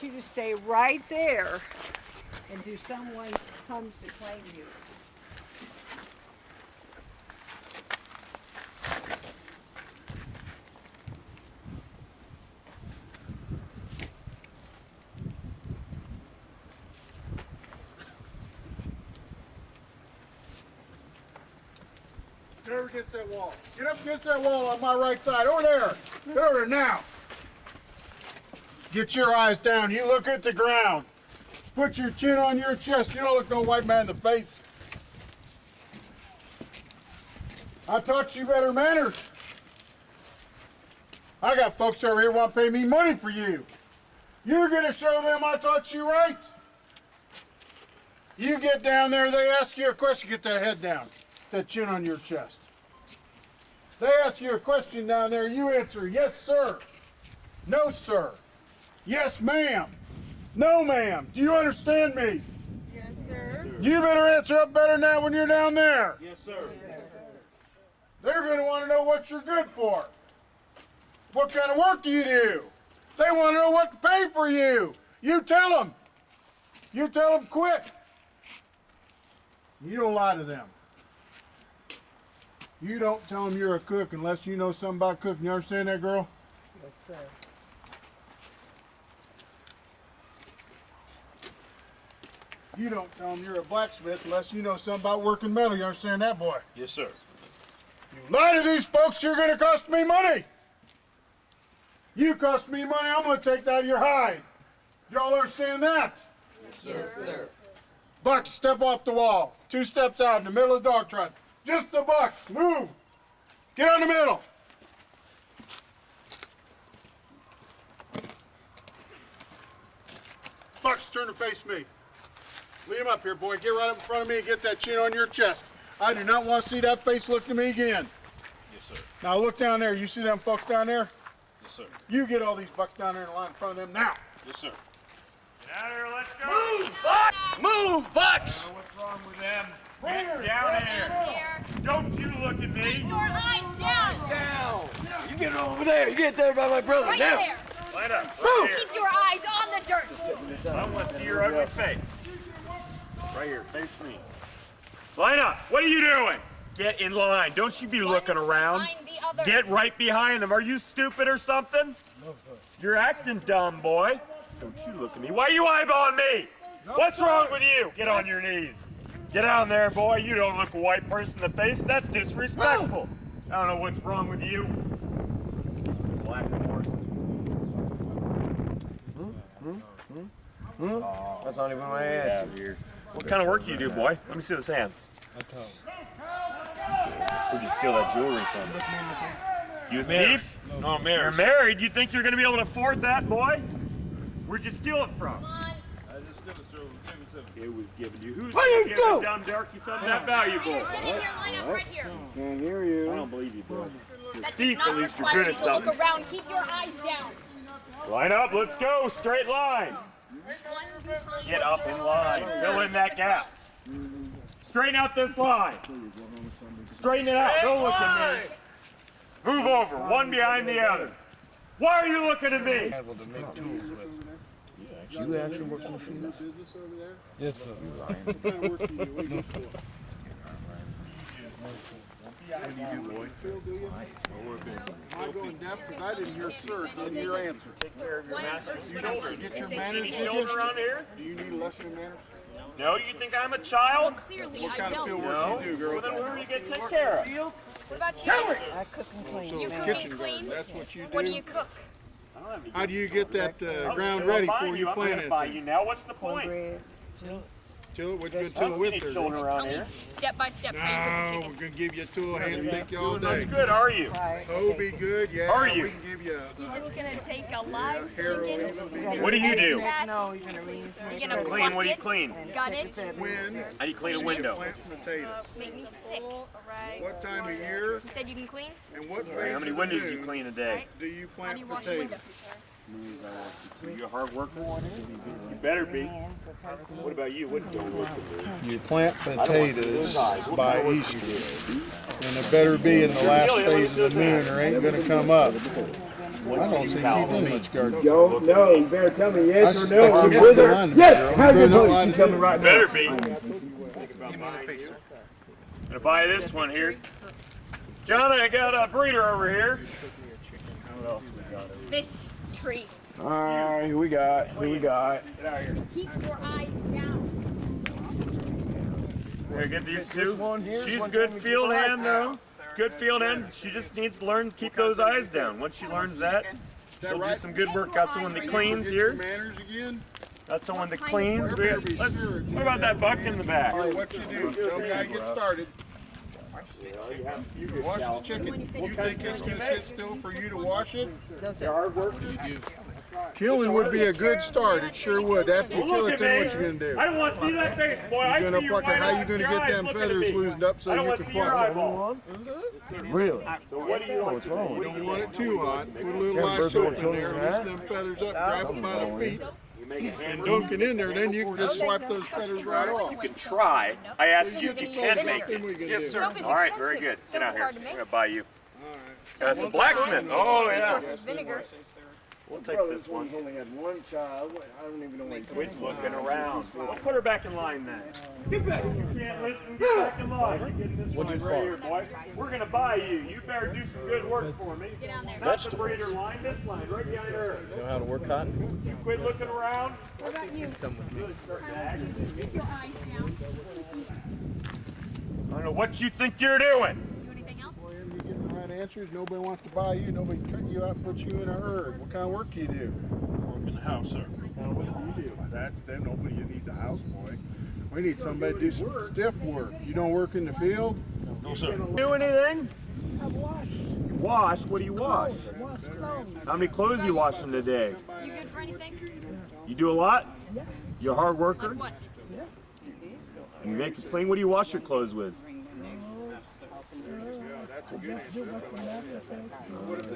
want you to stay right there until someone comes to claim you. Get over against that wall. Get up against that wall on my right side. Over there. Get over there now. Get your eyes down. You look at the ground. Put your chin on your chest. You don't look no white man in the face. I taught you better manners. I got folks over here want to pay me money for you. You're going to show them I taught you right. You get down there, they ask you a question, get that head down. That chin on your chest. They ask you a question down there, you answer, yes, sir. No, sir. Yes, ma'am. No, ma'am. Do you understand me? Yes, sir. You better answer up better now when you're down there. Yes, sir. Yes, sir. They're going to want to know what you're good for. What kind of work do you do? They want to know what to pay for you. You tell them. You tell them quick. You don't lie to them. You don't tell them you're a cook unless you know something about cooking. You understand that, girl? Yes, sir. You don't tell them you're a blacksmith unless you know something about working metal. You understand that, boy? Yes, sir. You lie to these folks, you're going to cost me money. You cost me money, I'm going to take that out of your hide. Y'all understand that? Yes, sir. Buck, step off the wall. 2 steps out in the middle of the dog trot. Just the buck. Move. Get on the middle. Bucks, turn to face me. Lead him up here, boy. Get right up in front of me and get that chin on your chest. I do not want to see that face look to me again. Yes, sir. Now look down there. You see them folks down there? Yes, sir. You get all these bucks down there in the line in front of them now. Yes, sir. Get out of here, let's go! Move, Bucks! Move, Bucks! What's wrong with them? Get down here! Don't you look at me! Keep your eyes down! Down! You get over there! You get there by my brother! Right now! there! Line up! Move! Right Keep your eyes on the dirt! here. I want to see your ugly face. Right here, face me. Line up! What are you doing? Get in line. Don't you be looking around. Behind the other. Get right behind them. Are you stupid or something? You're acting dumb, boy. Don't you look at me. Why are you eyeballing me? What's wrong with you? Get on your knees. Get down there, boy. You don't look a white person in the face. That's disrespectful. I don't know what's wrong with you. Black horse. That's not even my ass. What kind of work do you do, boy? Let me see those hands. Where'd you steal that jewelry from? You a thief? No, I'm married. You're married? You think you're going to be able to afford that, boy? Where'd you steal it from? Come on. It was given to you. Who's What do you giving do? dumb darky something that valuable? Get in here, line up right here. Can't hear you. I don't believe you, boy. That does thief, not at least you're require good you at to look something. around. Keep your eyes down. Line up, let's go. Straight line. One behind Get up in line. Fill in that gap. Straighten out this line. Straighten it out. Don't look at me. Move over, one behind the other. Why are you looking at me? Able to make tools with. You actually work in the field? Yes, sir. What kind of work do you do? What do you do? What do you do, boy? Am I going deaf? Because I didn't hear sir, didn't hear answer. Take care of your master's children. Get your See manners, any did you? children around here? Do you need a lesson in manners? No, you think I'm a child? Clearly, What I kind of field don't. work No. do you do, girl? Well, then who are you going to take care of? What about you? I cook and clean. You man. cook Kitchen and clean? garden, that's what you What do do. you cook? How do you get that ground I'm ready buying before you I'm plant gonna buy it? you now. What's the point? Cornbread, meats. Till it, what you I good don't till see with any her? children around Tell me here. step by step how you No, cook the we're chicken. gonna give you a tool, hand pick you all Who's day. as good are you? Right. Oh, be good, yeah. Are you? We can give you You're just gonna take a live Harold, chicken. What do you do? No, you're gonna read. You're gonna Clean, what do you pluck clean? it, gut it, when How do you clean a window? plant potatoes. make me sick. What time of year You said you can clean? and what phase How many of windows the do you moon clean a day? do you How plant do you wash a window? potatoes? You a hard worker? You better be. What about you? What do you You plant potatoes by Easter, and it better be in the last phase of the moon or ain't gonna come up. I don't see anything much garden. Yo, no, you better tell me yes or no. I'm You with her? lying to me, Yes, girl. have your You're not voice. lying You to tell me. me right now. Better be. Gonna buy this one here. John, I got a breeder over here. What else we got over here? This tree. Alright, who we got? Who we got? Get out of here. Keep your eyes down. Here, get these two. one here, She's one good time we field get the hand though. Good field hand. She just needs to learn to keep those eyes down. Once she learns that, she'll do some good work. Got someone that cleans here. Manners again. Got someone that cleans. What about that buck in the back? What you do? Tell me how you get started. Wash the chicken. You think it's gonna sit still for you to wash it? Killing would be a good start. It sure would. After you kill Look it, at then me. what you gonna do? I don't want to see that face, boy. I You're gonna see pluck it. right How you out gonna your get eyes them looking feathers at me. loosened up I so don't you want can to see your pluck it? eyeball. Really? So what do you want? What's wrong with You it? don't want it too hot. Put a little light soap in there, loosen them feathers up, grab them by the feet, and dunk it in there. Then you can just swipe those feathers right off. You can try. I asked you if you can make Then it. we can do. Soap is All right, expensive. very good. Get Soap out is here. hard to I'm make. gonna buy you. That's a blacksmith. Oh yeah. Resources, vinegar. We'll take this one. only had one child. I don't even know what Quit looking around. We'll put her back in line then. Get back. You can't listen. Get back in line. You're getting this one right here, boy. We're gonna buy you. You better do some good work for me. Get down there. Not the breeder line. This line, right behind her. You know how to work cotton? You quit looking around. What about you? Come with me. Keep your eyes down. I don't know what you think you're doing. Do anything else? Well, you get the right answers. Nobody wants to buy you. Nobody cut you out and put you in a herd. What kind of work do you do? Work in the house, sir. What kind of work do you do? That's them. Nobody needs a houseboy. We need somebody to do some stiff work. You don't work in the field? No, sir. Do anything? You wash? What do you wash? How many clothes you washing today? You good for anything? You do a lot? You a hard worker? Like what? You make it clean? What do you wash your clothes with?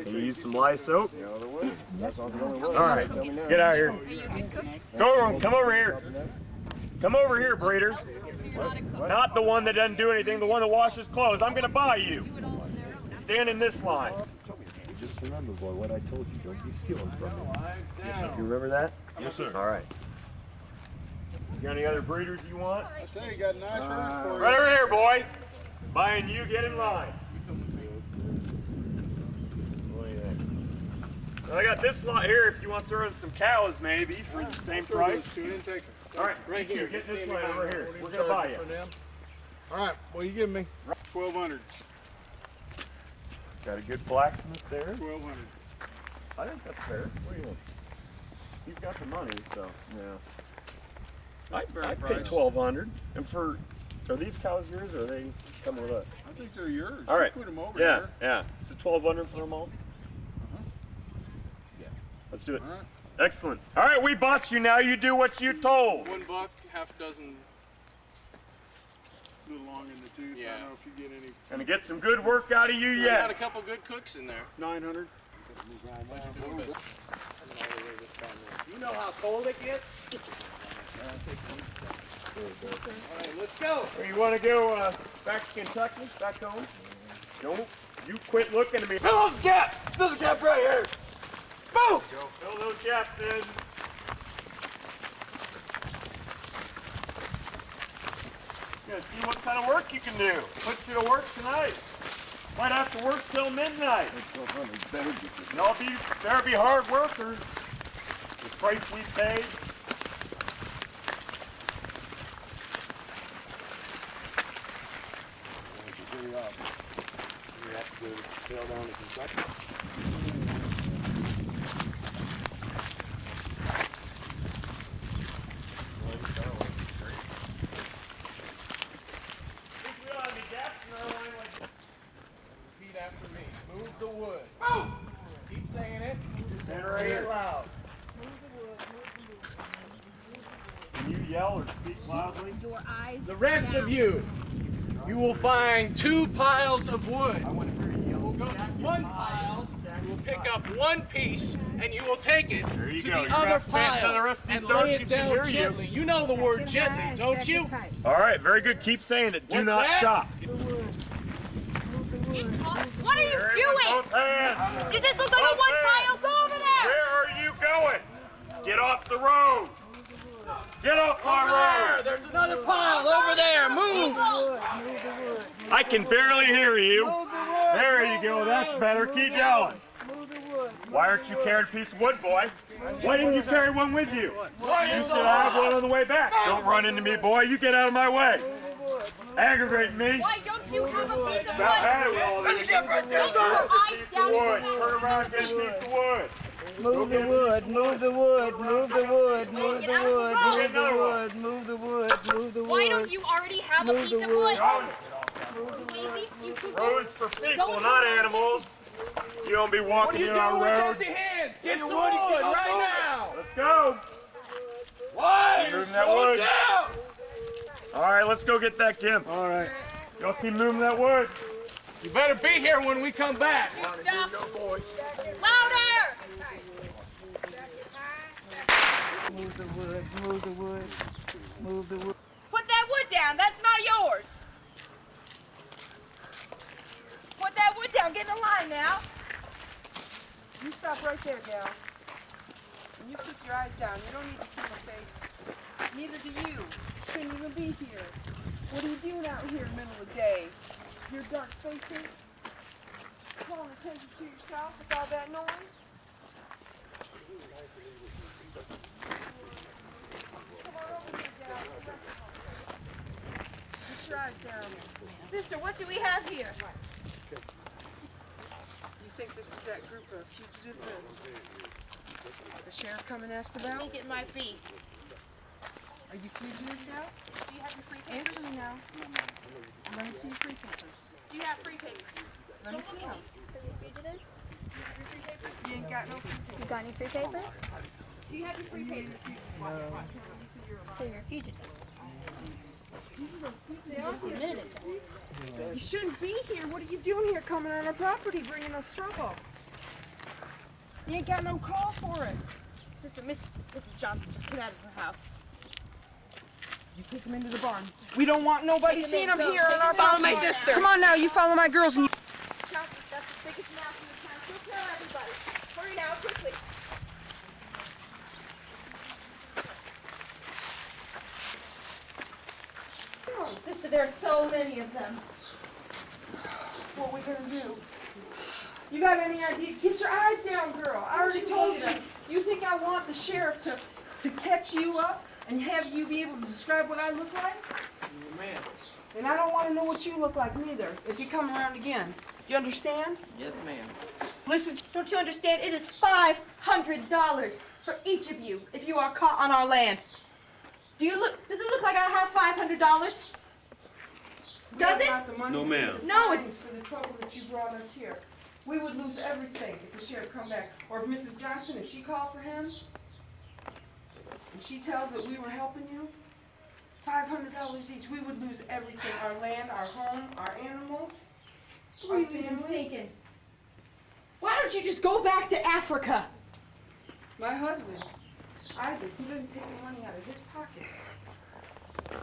Can you use some lye soap? All right, get out of here. Are you a good cook? Come over here. Come over here, breeder. So you're not a cook. Not the one that doesn't do anything, the one that washes clothes. I'm gonna buy you. Do it all on their own. Stand in this line. Just remember, boy, what I told you. Don't be stealing from me. You remember that? Yes, sir. All right. You got any other breeders you want? I say you got a nice herd for you. Right over here, boy. Buying you, get in line. What do you think? Well, I got this lot here if you want to throw in some cows maybe for the same price. Tune in, take them. All right, right here. Get this line over here. We're gonna buy you. For them. All right, well, you give me 1,200. Got a good blacksmith there. 1,200. I think that's fair. What do you think? He's got the money, so yeah. I'd fair pay price. 1,200. And for are these cows yours or are they come with us? I think they're yours. All right. You put them over Yeah, there. yeah. Is it 1,200 for them all? Yeah. Let's do it. All right. Excellent. All right, we bought you. Now you do what you told. $1, half dozen. A little long in the tooth. Yeah. I don't know if you get any. Gonna get some good work out of you We got a yet. couple good cooks in there. 900. You know how cold it gets? All right, let's go. Where you want to go back to Kentucky, back home? Don't you quit looking at me. Fill those gaps! There's a gap right here. Boom! Go fill those gaps in. Gonna see what kind of work you can do. Put you to work tonight. Might have to work till midnight. And better be hard workers. The price we pay. Repeat after me. Move the wood. Move! Keep saying it. Say it loud. Can you yell or speak loudly? Your eyes The rest down. of you, you will find 2 piles of wood. We'll go to one pile, we'll pick up one piece, and you will take it There you to go. the You're gonna other have to stand so the pile rest of these and lay it donkeys can down hear you. gently. You know the word gently, don't you? All right, very good. Keep saying it. Do What's not that? stop. What are you Very good. doing? Both hands. Does this look like a Both one hands. pile? Get off the road! Get off my road! There's another pile over there. Move! I can barely hear you. There you go. That's better. Keep going. Why aren't you carrying a piece of wood, boy? Why didn't you carry one with you? You should have one on the way back. Don't run into me, boy. You get out of my way. Aggravate me. Why don't you have a piece of Not wood? bad with all this. Get your eyes down in Wood. the Turn around and get a piece of wood. Move the wood, move the wood, move the wood, move the wood, move the wood, move the wood, move the wood. Why don't you already have a piece of wood? Lazy, you too good. Roads for people, not animals. You don't be walking in our road. Empty hands. Get some wood right now. Let's go. Why? Moving that wood. All right, let's go get that Kim. All right. Y'all keep moving that wood. You better be here when we come back. Just stop. Louder! Move the wood, move the wood, move the wood. Put that wood down. That's not yours. Put that wood down. Get in line now. You stop right there, gal. And you keep your eyes down. You don't need to see my face. Neither do you. Shouldn't even be here. What are you doing out here in the middle of the day? Your dark faces? Calling attention to yourself with all that noise? Come on over here, gal. Get your eyes down. Sister, what do we have here? You think this is that group of fugitives that the sheriff come and asked about? Let me get my feet. Are you fugitives now? Do you have your free papers? Answer me now. Let me see your free papers. Do you have free papers? Let me see them. Fugitive? You ain't got no free papers. You got any free papers? Do you have your free papers? So you're a fugitive. You just admitted it then. You shouldn't be here. What are you doing here coming on our property bringing us trouble? You ain't got no call for it. Sister, Mrs. Johnson just came out of her house. You take them into the barn. We don't want nobody Take 'em seeing in, them go. here on Take our 'em in. Follow property. my sister. Come on now, you follow my girls and you... That's the biggest mouse in the town. Go tell everybody. Hurry now, quickly. Sister, there are so many of them. What we gonna do? You got any idea? Get your eyes down, girl. I already told you this. You think I want the sheriff to catch you up and have you be able to describe what I look like? Man. And I don't want to know what you look like neither, if you come around again. You understand? Yes, ma'am. Listen, Don't you understand? It is $500 for each of you if you are caught on our land. Does it look like I have $500? Does it? Not the money, No, ma'am. No, it's for the trouble that you brought us here. We would lose everything if the sheriff come back. Or if Mrs. Johnson, if she called for him, and she tells that we were helping you, $500 each, we would lose everything. Our land, our home, our animals, our family. thinking? Why don't you just go back to Africa? My husband, Isaac, he doesn't take the money out of his pocket.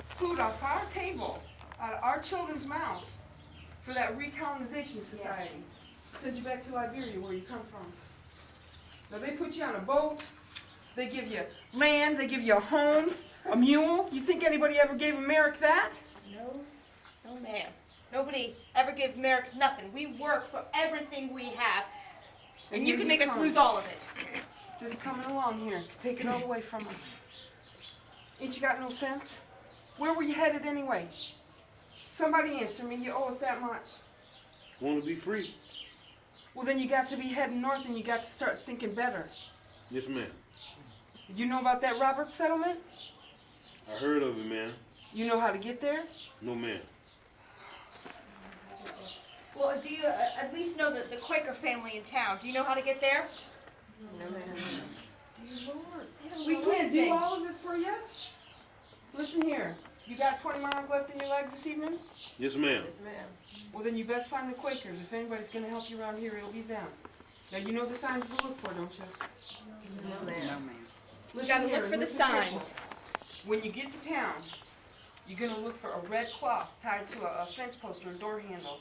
Food off our table, out of our children's mouths, for that recolonization society. Send you back to Liberia, where you come from. Now they put you on a boat, they give you land, they give you a home, a mule. You think anybody ever gave America that? No, ma'am. Nobody ever gives Merrick's nothing. We work for everything we have. And you here can make us come. lose all of it. Just coming along here, take it all away from us. Ain't you got no sense? Where were you headed anyway? Somebody answer me, you owe us that much. Want to be free? Well, then you got to be heading north and you got to start thinking better. Yes, ma'am. You know about that Roberts settlement? I heard of it, ma'am. You know how to get there? No, ma'am. Well, do you at least know the Quaker family in town? Do you know how to get there? We can't do all of it for you. Listen here, you got 20 miles left in your legs this evening? Yes, ma'am. Well, then you best find the Quakers. If anybody's going to help you around here, it'll be them. Now, you know the signs to look for, don't you? No, ma'am. You Listen gotta here, look for the listen careful. signs. When you get to town, you're going to look for a red cloth tied to a fence post or a door handle.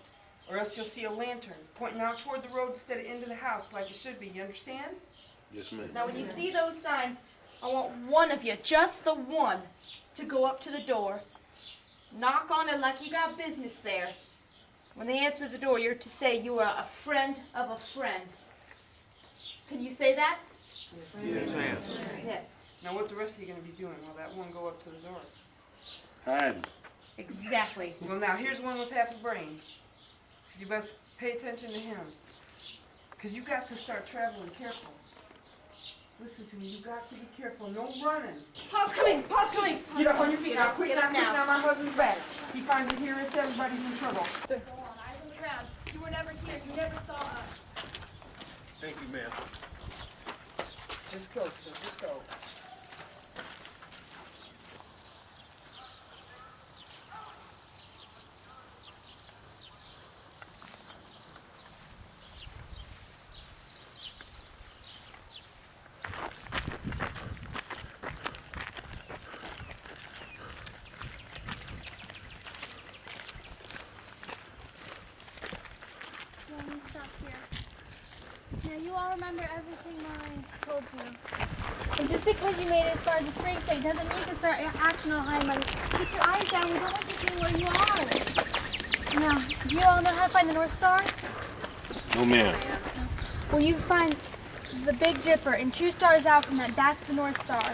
Or else you'll see a lantern pointing out toward the road instead of into the house like it should be. You understand? Yes, ma'am. Now, when you see those signs, I want one of you, just the one, to go up to the door, knock on it like you got business there. When they answer the door, you're to say you are a friend of a friend. Can you say that? Yes, ma'am. Yes. Now what the rest of you gonna be doing while that one go up to the door? Hiding. Exactly. Well, now here's one with half a brain. You best pay attention to him. Because you got to start traveling careful. Listen to me, you got to be careful. No running. Pa's coming! Pa's coming! Get up on your feet now. Quick Get now, up quick now. now. My husband's back. He finds you here, it's everybody's in trouble. Go on, eyes on the ground. You were never here. You never saw us. Thank you, ma'am. Just go, sir. Just go. Let me stop here. Now you all remember everything Mom told you. And just because you made it as far as the freak state doesn't mean you can start acting all high and mighty. Put your eyes down. We don't want you seeing where you are. Now, do you all know how to find the North Star? No, ma'am. Well, you find the Big Dipper and 2 stars out from that. That's the North Star.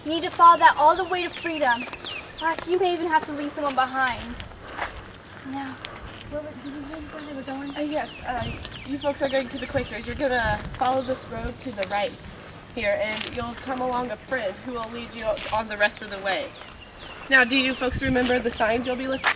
You need to follow that all the way to freedom. You may even have to leave someone behind. Now, did you hear where they were going? Yes, you folks are going to the Quakers. You're going to follow this road to the right here, and you'll come along a friend who will lead you on the rest of the way. Now, do you folks remember the signs you'll be looking